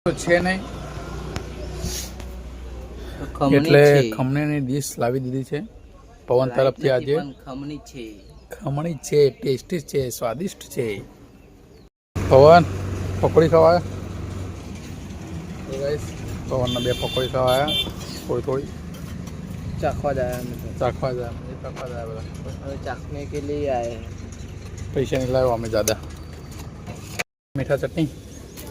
છે નહીં એટલે ખમણીની ડીશ લાવી દીધી છે પવન તરફથી આજે. ખમણી છે, ટેસ્ટી છે, સ્વાદિષ્ટ છે. પવન પકોડી ખાવા પવનના બે પકોડી ખાવા થોડી થોડી चाखवा जाया ચાખવા જાય બધા चाखने के लिए आए हैं. पैसे नहीं लाए हमें ज़्यादा. मीठा चटनी,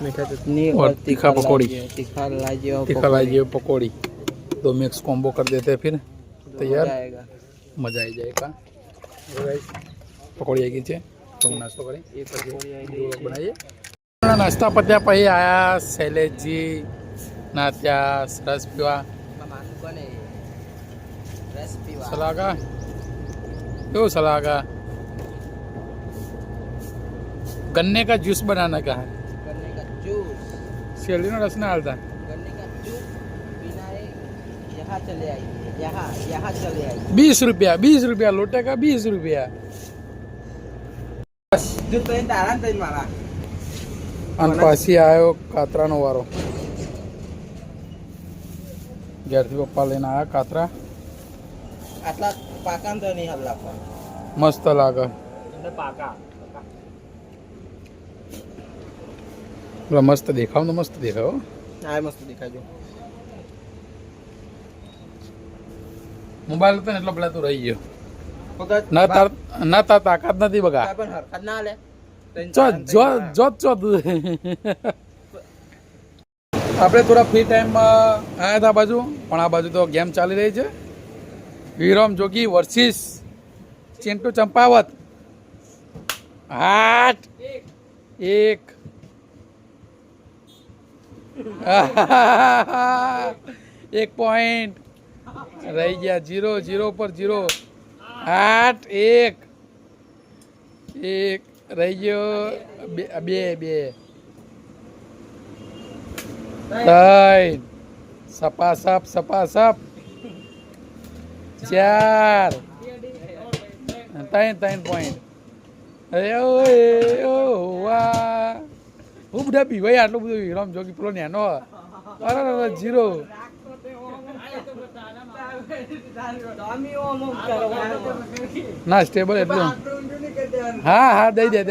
मीठा चटनी और तीखा पकौड़ी. तीखा लाइए तीखा लाइए पकौड़ी, दो मिक्स कॉम्बो कर देते हैं फिर तैयार. आएगा. मजा आई जाएगा. पकौड़ी आई છે તો નાસ્તો કરી ये पकौड़ी आएगी. બનાવીએ. નાસ્તા પત્યા પછી આયા શૈલેષજી ના ત્યાં સરસ પીવા मामा बने रेसिपी સલાગા क्यों सलागा गन्ने का जूस बनाने का है. गन्ने का जूस. शेरडी નો રસ ના હાલતા. गन्ने का जूस पीना है. यहाँ चले आइए. यहाँ चले आइए. 20 रुपया लोटे का 20 रुपया. जो तो तारा तो मारा. અને પાછી આવ્યો કાતરાનો વારો. ઘેરથી પપ્પા લઈને આવ્યા કાતરા. આટલા પાકા તો નહીં હલ્લા પણ મસ્ત લાગે. પાકા મસ્ત દેખાવ તો મસ્ત દેખાવ. આ મસ્ત દેખાજો. મોબાઈલ હતો ને એટલો પેલા તું રહી ગયો. વખત ના તાર તાકાત નથી બગા. પણ હરકત ના લે. આપણે થોડા ફ્રી ટાઈમમાં આવ્યા હતા બાજુ, પણ આ બાજુ તો ગેમ ચાલી રહી છે. વિરમ જોગી વર્સિસ ચિંટુ ચંપાવત. 8-1 1 પોઈન્ટ રહી ગયા. 0-0 પર 0. 8-1 રહી ગયો. 2 3 સપાસપ 4 3 પોઈન્ટ. અરે વાહ, હું બધા પીવાય આટલું બધું. વિરમ જોગી પેલો નેનો. અરે 0. ના સ્ટેબલ એટલું. હા દઈ દેજે.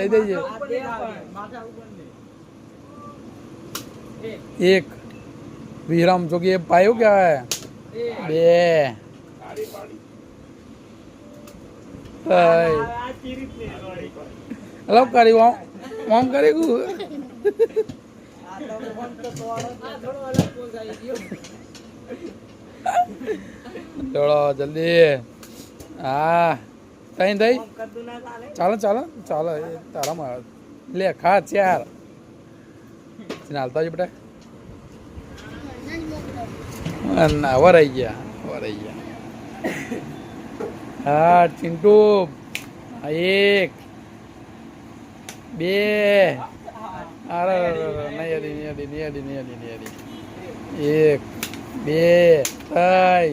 1 વિરમ જોગી પાયું क्या 2 અલગ કરી ઓમ કરી ચલો જલ્દી. હા તઈ થઈ. ચાલો તારામાં લે ખા 4 હાલતા જ બેટા. વરાઈ ગયા. હા ચિંટુ 1 2 અરે નહીં 1 2 3 4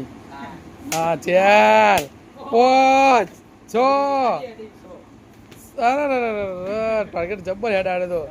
5 6. અરે ટાર્ગેટ જબ્બર હેડ આડે તો.